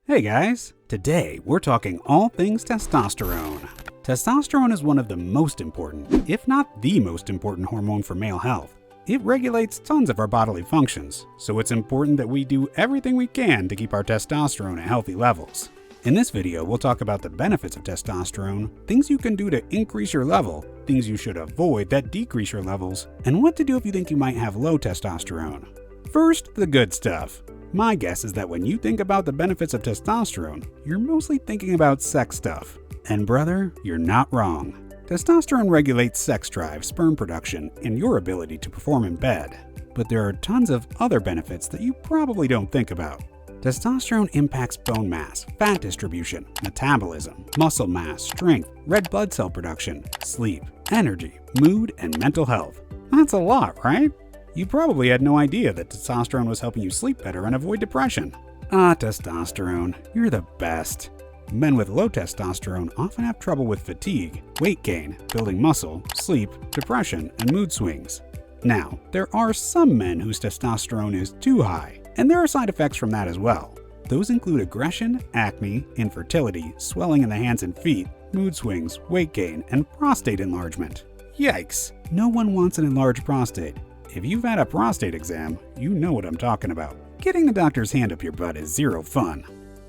Hey guys, today we're talking all things testosterone. Testosterone is one of the most important, if not the most important hormone for male health. It regulates tons of our bodily functions, so it's important that we do everything we can to keep our testosterone at healthy levels. In this video, we'll talk about the benefits of testosterone, things you can do to increase your level, things you should avoid that decrease your levels, and what to do if you think you might have low testosterone. First, the good stuff. My guess is that when you think about the benefits of testosterone, you're mostly thinking about sex stuff. And brother, you're not wrong. Testosterone regulates sex drive, sperm production, and your ability to perform in bed. But there are tons of other benefits that you probably don't think about. Testosterone impacts bone mass, fat distribution, metabolism, muscle mass, strength, red blood cell production, sleep, energy, mood, and mental health. That's a lot, right? You probably had no idea that testosterone was helping you sleep better and avoid depression. Testosterone, you're the best. Men with low testosterone often have trouble with fatigue, weight gain, building muscle, sleep, depression, and mood swings. Now, there are some men whose testosterone is too high, and there are side effects from that as well. Those include aggression, acne, infertility, swelling in the hands and feet, mood swings, weight gain, and prostate enlargement. Yikes! No one wants an enlarged prostate. If you've had a prostate exam, you know what I'm talking about. Getting the doctor's hand up your butt is zero fun.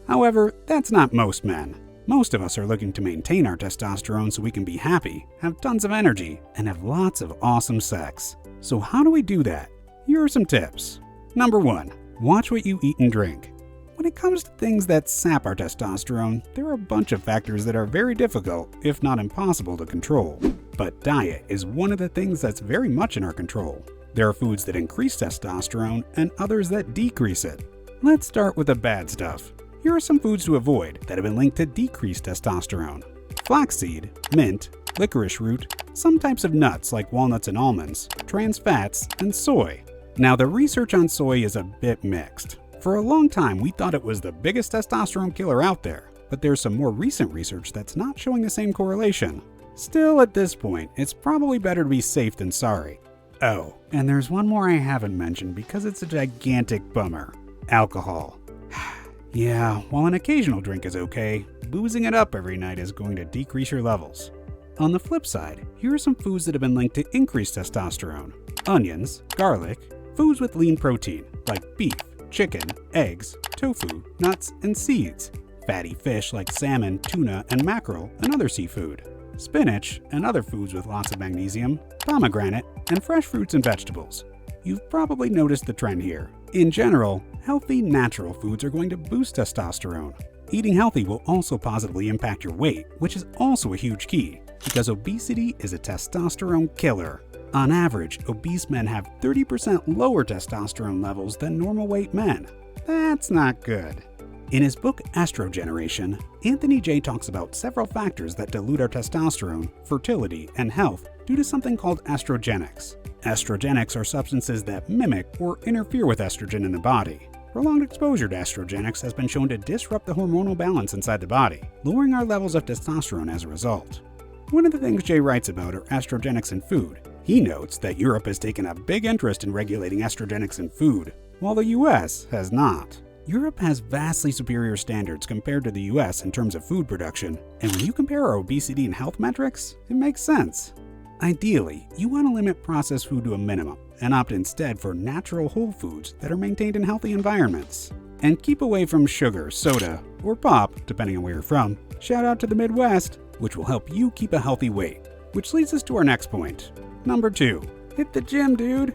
However, that's not most men. Most of us are looking to maintain our testosterone so we can be happy, have tons of energy, and have lots of awesome sex. So how do we do that? Here are some tips. Number 1. Watch what you eat and drink. When it comes to things that sap our testosterone, there are a bunch of factors that are very difficult, if not impossible, to control. But diet is one of the things that's very much in our control. There are foods that increase testosterone and others that decrease it. Let's start with the bad stuff. Here are some foods to avoid that have been linked to decreased testosterone. Flaxseed, mint, licorice root, some types of nuts like walnuts and almonds, trans fats, and soy. Now, the research on soy is a bit mixed. For a long time, we thought it was the biggest testosterone killer out there, but there's some more recent research that's not showing the same correlation. Still, at this point, it's probably better to be safe than sorry. Oh, and there's one more I haven't mentioned because it's a gigantic bummer. Alcohol. Yeah, while an occasional drink is okay, boozing it up every night is going to decrease your levels. On the flip side, here are some foods that have been linked to increased testosterone. Onions, garlic, foods with lean protein like beef, chicken, eggs, tofu, nuts, and seeds. Fatty fish like salmon, tuna, and mackerel, and other seafood. Spinach and other foods with lots of magnesium, pomegranate, and fresh fruits and vegetables. You've probably noticed the trend here. In general, healthy, natural foods are going to boost testosterone. Eating healthy will also positively impact your weight, which is also a huge key, because obesity is a testosterone killer. On average, obese men have 30% lower testosterone levels than normal weight men. That's not good. In his book Estrogeneration, Anthony J. talks about several factors that dilute our testosterone, fertility, and health due to something called estrogenics. Estrogenics are substances that mimic or interfere with estrogen in the body. Prolonged exposure to estrogenics has been shown to disrupt the hormonal balance inside the body, lowering our levels of testosterone as a result. One of the things Jay writes about are estrogenics in food. He notes that Europe has taken a big interest in regulating estrogenics in food, while the US has not. Europe has vastly superior standards compared to the US in terms of food production, and when you compare our obesity and health metrics, it makes sense. Ideally, you want to limit processed food to a minimum and opt instead for natural whole foods that are maintained in healthy environments. And keep away from sugar, soda, or pop, depending on where you're from. Shout out to the Midwest, which will help you keep a healthy weight. Which leads us to our next point. Number 2. Hit the gym, dude!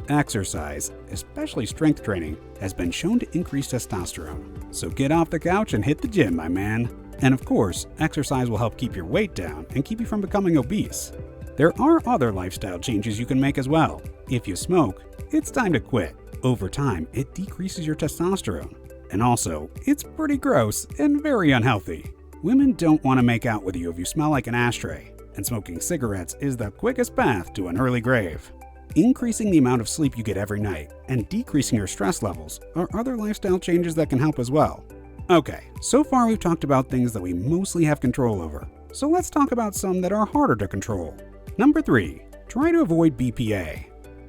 Exercise, especially strength training, has been shown to increase testosterone. So get off the couch and hit the gym, my man. And of course, exercise will help keep your weight down and keep you from becoming obese. There are other lifestyle changes you can make as well. If you smoke, it's time to quit. Over time, it decreases your testosterone. And also, it's pretty gross and very unhealthy. Women don't want to make out with you if you smell like an ashtray, and smoking cigarettes is the quickest path to an early grave. Increasing the amount of sleep you get every night and decreasing your stress levels are other lifestyle changes that can help as well. Okay, so far we've talked about things that we mostly have control over. So let's talk about some that are harder to control. Number 3. Try to avoid BPA.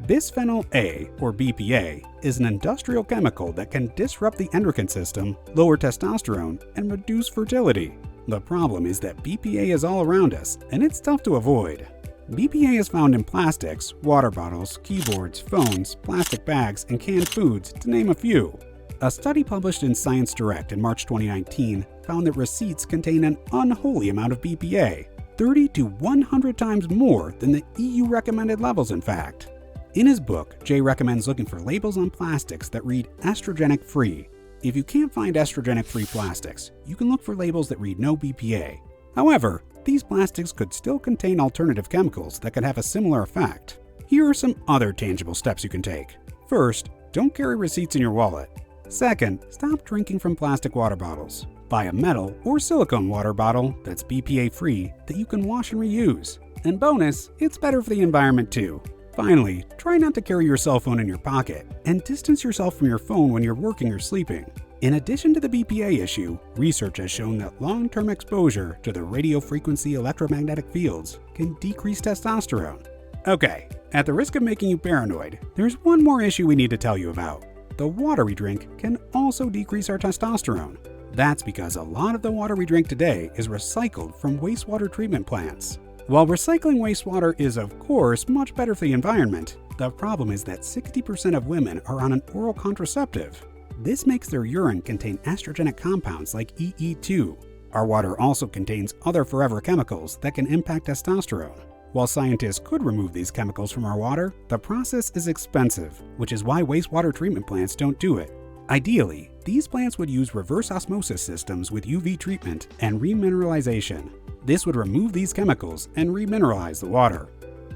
Bisphenol A, or BPA, is an industrial chemical that can disrupt the endocrine system, lower testosterone, and reduce fertility. The problem is that BPA is all around us, and it's tough to avoid. BPA is found in plastics, water bottles, keyboards, phones, plastic bags, and canned foods, to name a few. A study published in Science Direct in March 2019 found that receipts contain an unholy amount of BPA, 30 to 100 times more than the EU recommended levels, in fact. In his book, Jay recommends looking for labels on plastics that read estrogenic free. If you can't find estrogenic free plastics, you can look for labels that read no BPA. However, these plastics could still contain alternative chemicals that could have a similar effect. Here are some other tangible steps you can take. First, don't carry receipts in your wallet. Second, stop drinking from plastic water bottles. Buy a metal or silicone water bottle that's BPA free that you can wash and reuse. And bonus, it's better for the environment too. Finally, try not to carry your cell phone in your pocket and distance yourself from your phone when you're working or sleeping. In addition to the BPA issue, research has shown that long-term exposure to the radio frequency electromagnetic fields can decrease testosterone. Okay, at the risk of making you paranoid, there's one more issue we need to tell you about. The water we drink can also decrease our testosterone. That's because a lot of the water we drink today is recycled from wastewater treatment plants. While recycling wastewater is, of course, much better for the environment, the problem is that 60% of women are on an oral contraceptive. This makes their urine contain estrogenic compounds like EE2. Our water also contains other forever chemicals that can impact testosterone. While scientists could remove these chemicals from our water, the process is expensive, which is why wastewater treatment plants don't do it. Ideally, these plants would use reverse osmosis systems with UV treatment and remineralization. This would remove these chemicals and remineralize the water.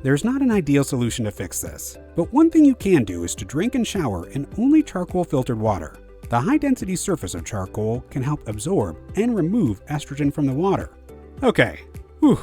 There's not an ideal solution to fix this, but one thing you can do is to drink and shower in only charcoal-filtered water. The high-density surface of charcoal can help absorb and remove estrogen from the water. Okay, whew,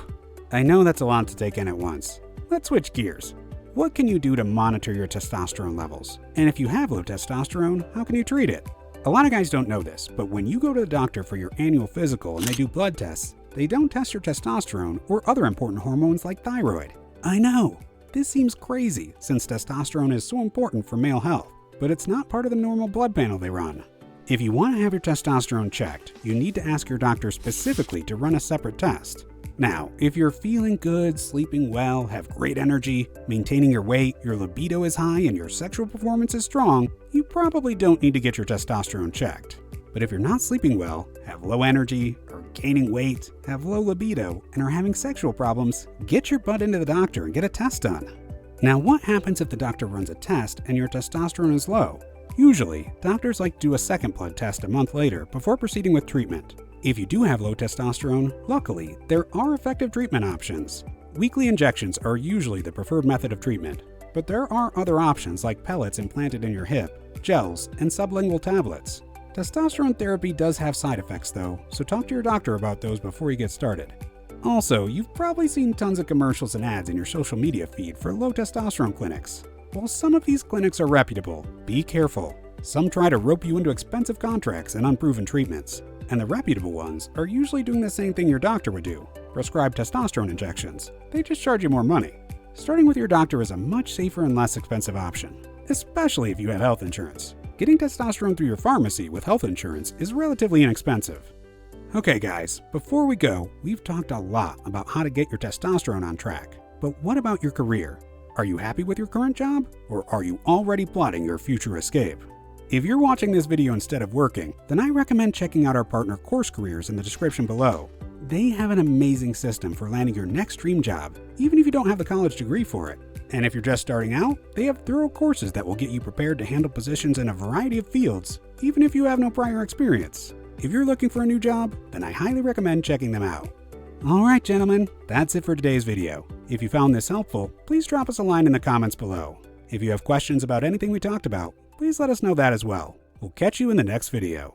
I know that's a lot to take in at once. Let's switch gears. What can you do to monitor your testosterone levels? And if you have low testosterone, how can you treat it? A lot of guys don't know this, but when you go to the doctor for your annual physical and they do blood tests, they don't test your testosterone or other important hormones like thyroid. I know, this seems crazy since testosterone is so important for male health, but it's not part of the normal blood panel they run. If you want to have your testosterone checked, you need to ask your doctor specifically to run a separate test. Now, if you're feeling good, sleeping well, have great energy, maintaining your weight, your libido is high, and your sexual performance is strong, you probably don't need to get your testosterone checked. But if you're not sleeping well, have low energy, are gaining weight, have low libido, and are having sexual problems, get your butt into the doctor and get a test done. Now, what happens if the doctor runs a test and your testosterone is low? Usually, doctors like to do a second blood test a month later before proceeding with treatment. If you do have low testosterone, luckily, there are effective treatment options. Weekly injections are usually the preferred method of treatment, but there are other options like pellets implanted in your hip, gels, and sublingual tablets. Testosterone therapy does have side effects though, so talk to your doctor about those before you get started. Also, you've probably seen tons of commercials and ads in your social media feed for low testosterone clinics. While some of these clinics are reputable, be careful. Some try to rope you into expensive contracts and unproven treatments. And the reputable ones are usually doing the same thing your doctor would do, prescribe testosterone injections. They just charge you more money. Starting with your doctor is a much safer and less expensive option, especially if you have health insurance. Getting testosterone through your pharmacy with health insurance is relatively inexpensive. Okay guys, before we go, we've talked a lot about how to get your testosterone on track. But what about your career? Are you happy with your current job? Or are you already plotting your future escape? If you're watching this video instead of working, then I recommend checking out our partner Course Careers in the description below. They have an amazing system for landing your next dream job, even if you don't have the college degree for it. And if you're just starting out, they have thorough courses that will get you prepared to handle positions in a variety of fields, even if you have no prior experience. If you're looking for a new job, then I highly recommend checking them out. Alright gentlemen, that's it for today's video. If you found this helpful, please drop us a line in the comments below. If you have questions about anything we talked about, please let us know that as well. We'll catch you in the next video.